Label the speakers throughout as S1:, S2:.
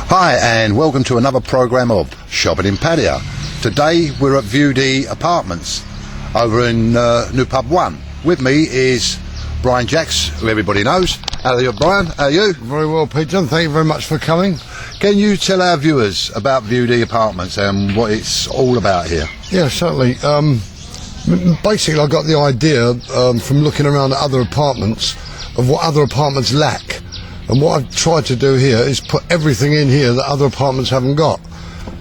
S1: Hi and welcome to another programme of Shopping in Pattaya. Today we're at Dee Appartments over in New Pub 1. With me is Brian Jacks, who everybody knows. How are you, Brian? How are you?
S2: Very well, Peter. Thank you very much for coming.
S1: Can you tell our viewers about Dee Appartments and what it's all about here?
S2: Yeah, certainly. Basically, I got the idea from looking around at other apartments of what other apartments lack. And what I've tried to do here is put everything in here that other apartments haven't got.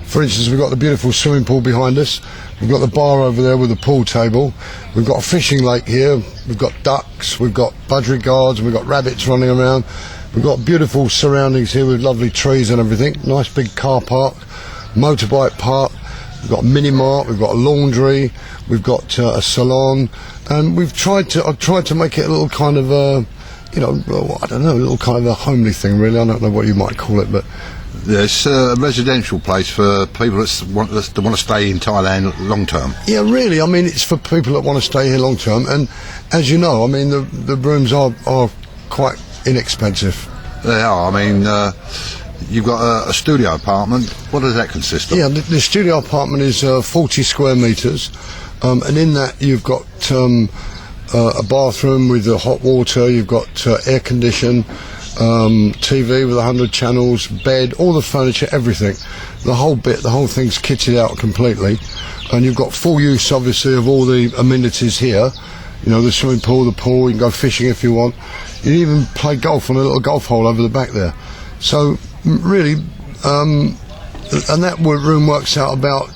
S2: For instance, we've got the beautiful swimming pool behind us. We've got the bar over there with the pool table. We've got a fishing lake here. We've got ducks. We've got budgerigars. We've got rabbits running around. We've got beautiful surroundings here with lovely trees and everything. Nice big car park, motorbike park. We've got a mini mart. We've got a laundry. We've got a salon. And I've tried to make it a little kind of a, I don't know, a little kind of a homely thing, really. I don't know what you might call it, but
S1: yeah, it's a residential place for people that want to stay in Thailand long term.
S2: Yeah, really. I mean, it's for people that want to stay here long term. And as you know, I mean, the rooms are quite inexpensive.
S1: They are. I mean, you've got a studio apartment. What does that consist of?
S2: Yeah, the studio apartment is 40 square metres, and in that you've got a bathroom with the hot water, you've got air condition, TV with 100 channels, bed, all the furniture, everything. The whole thing's kitted out completely. And you've got full use, obviously, of all the amenities here. You know, the swimming pool, the pool, you can go fishing if you want. You can even play golf on a little golf hole over the back there. So, really, and that room works out about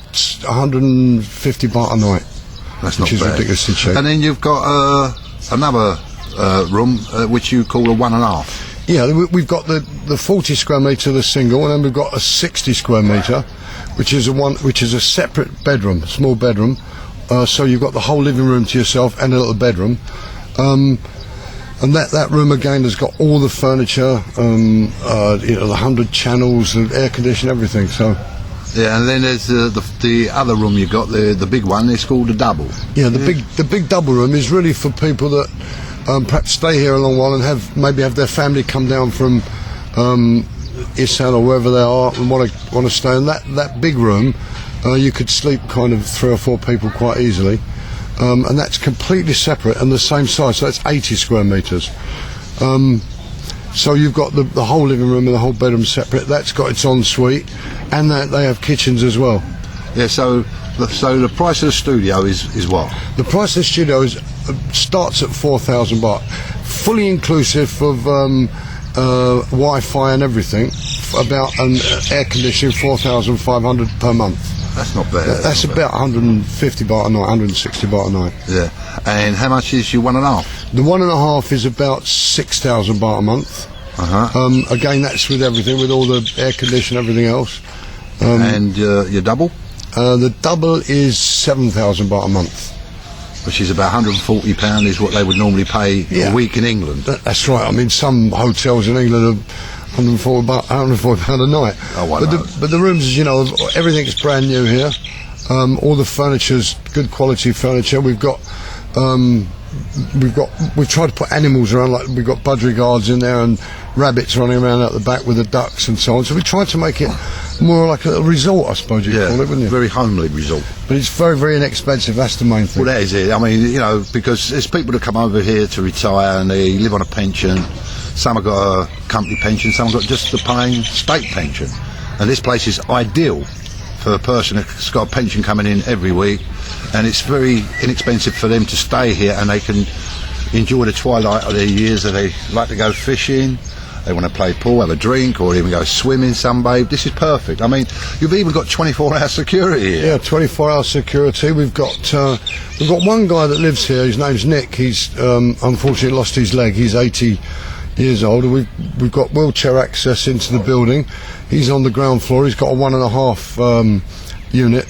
S2: 150 baht a night.
S1: That's not
S2: bad. Which is ridiculously cheap.
S1: And then you've got another room which you call a 1.5.
S2: Yeah, we've got the 40 square metre, the single, and then we've got a 60 square metre, which is a separate bedroom, small bedroom. So you've got the whole living room to yourself and a little bedroom. And that room again has got all the furniture, the 100 channels, the air conditioning, everything. So.
S1: Yeah, and then there's the other room you've got, the big one. It's called a double.
S2: Yeah, the big double room is really for people that perhaps stay here a long while and maybe have their family come down from Isan or wherever they are and want to stay in that big room. You could sleep kind of 3 or 4 people quite easily, and that's completely separate and the same size. So that's 80 square metres. So you've got the whole living room and the whole bedroom separate. That's got its ensuite, and they have kitchens as well.
S1: Yeah. So the price of the studio is what?
S2: The price of the studio starts at 4,000 baht, fully inclusive of Wi-Fi and everything. About an air conditioning, 4,500 per month.
S1: That's not bad.
S2: That's about 150 baht a night, 160 baht a night.
S1: Yeah. And how much is your 1.5?
S2: The 1.5 is about 6,000 baht a month. Again, that's with everything, with all the air conditioning, everything else.
S1: And your double?
S2: The double is 7,000 baht a month.
S1: Which is about £140 is what they would normally pay a week in England.
S2: That's right. I mean, some hotels in England are £140 a night.
S1: Oh, well,
S2: but the rooms, as you know, everything's brand new here. All the furniture's good quality furniture. We've tried to put animals around, like we've got budgerigars in there and rabbits running around out the back with the ducks and so on. So we tried to make it more like a resort, I suppose you'd call it, wouldn't you?
S1: Very homely resort.
S2: But it's very, very inexpensive. That's the main thing.
S1: Well, that is it. I mean, because there's people that come over here to retire and they live on a pension. Some have got a company pension, some have got just the plain state pension. And this place is ideal for a person that's got a pension coming in every week, and it's very inexpensive for them to stay here, and they can enjoy the twilight of their years. That they like to go fishing, they want to play pool, have a drink, or even go swimming, sunbathe. This is perfect. I mean, you've even got 24-hour security here.
S2: Yeah, 24-hour security. We've got one guy that lives here. His name's Nick. He's unfortunately lost his leg. He's 80 years old, and we've got wheelchair access into the building. He's on the ground floor. He's got a 1.5 unit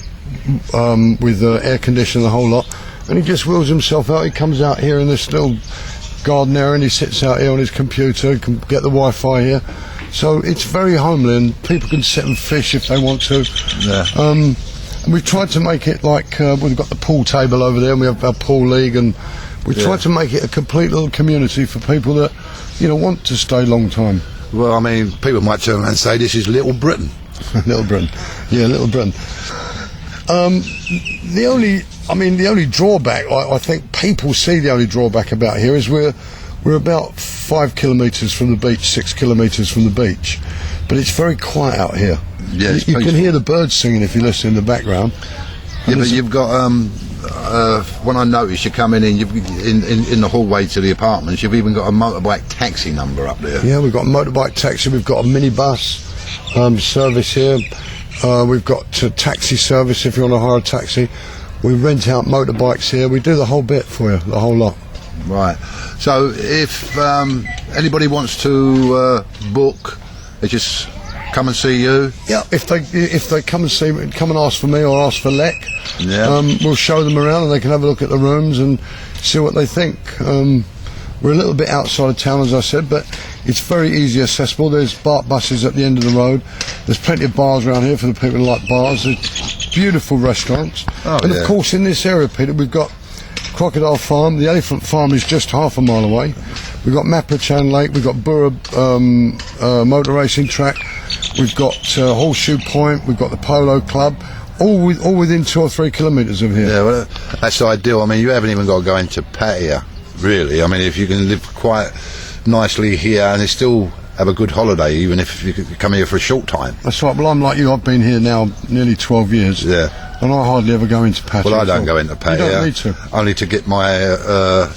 S2: with air conditioning, the whole lot, and he just wheels himself out. He comes out here in this little garden area and he sits out here on his computer, can get the Wi-Fi here. So it's very homely, and people can sit and fish if they want to.
S1: Yeah.
S2: And we've tried to make it like we've got the pool table over there, and we have our pool league, and we tried to make it a complete little community for people that want to stay long time.
S1: Well, I mean, people might turn around and say this is Little Britain.
S2: Little Britain, yeah, Little Britain. The only drawback, I think people see the only drawback about here is we're about 5 kilometres from the beach, 6 kilometres from the beach, but it's very quiet out here.
S1: Yeah,
S2: you can hear the birds singing if you listen in the background.
S1: Yeah, but you've got when I noticed you coming in, in the hallway to the apartments, you've even got a motorbike taxi number up there.
S2: Yeah, we've got a motorbike taxi, we've got a minibus service here, we've got taxi service if you want to hire a taxi. We rent out motorbikes here. We do the whole bit for you, the whole lot.
S1: Right. So if anybody wants to book, they just come and see you.
S2: Yeah, if they come and ask for me or ask for Lek,
S1: Yeah.
S2: we'll show them around and they can have a look at the rooms and see what they think. We're a little bit outside of town, as I said, but it's very easy accessible. There's BART buses at the end of the road. There's plenty of bars around here for the people who like bars. There's beautiful restaurants.
S1: Oh,
S2: and
S1: yeah.
S2: of course, in this area, Peter, we've got Crocodile Farm. The Elephant Farm is just half a mile away. We've got Maprachan Lake. We've got Burra motor racing track. We've got Horseshoe Point. We've got the Polo Club. All within 2 or 3 kilometres of here.
S1: Yeah, well, that's ideal. I mean, you haven't even got to go into Pattaya, really. I mean, if you can live quite nicely here and still have a good holiday, even if you could come here for a short time.
S2: That's right. Well, I'm like you. I've been here now nearly 12 years.
S1: Yeah.
S2: And I hardly ever go into Pattaya.
S1: Well, I don't go into Pattaya.
S2: You don't need to.
S1: Only to get my,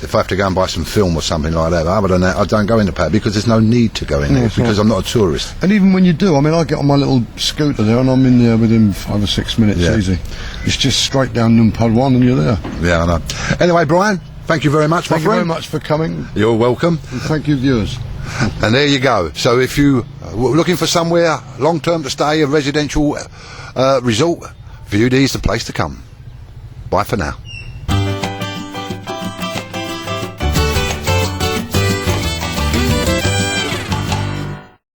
S1: if I have to go and buy some film or something like that. But other than that, I don't go into Pattaya because there's no need to go in there because I'm not a tourist.
S2: And even when you do, I mean, I get on my little scooter there and I'm in there within 5 or 6 minutes,
S1: Yeah.
S2: easy. It's just straight down Numpad 1 and you're there.
S1: Yeah, I know. Anyway, Brian, thank you very much, my
S2: Thank you very
S1: friend.
S2: much for coming.
S1: You're welcome.
S2: And thank you, viewers.
S1: And there you go. So if you were looking for somewhere long-term to stay, a residential resort, Viewdee is the place to come. Bye for now.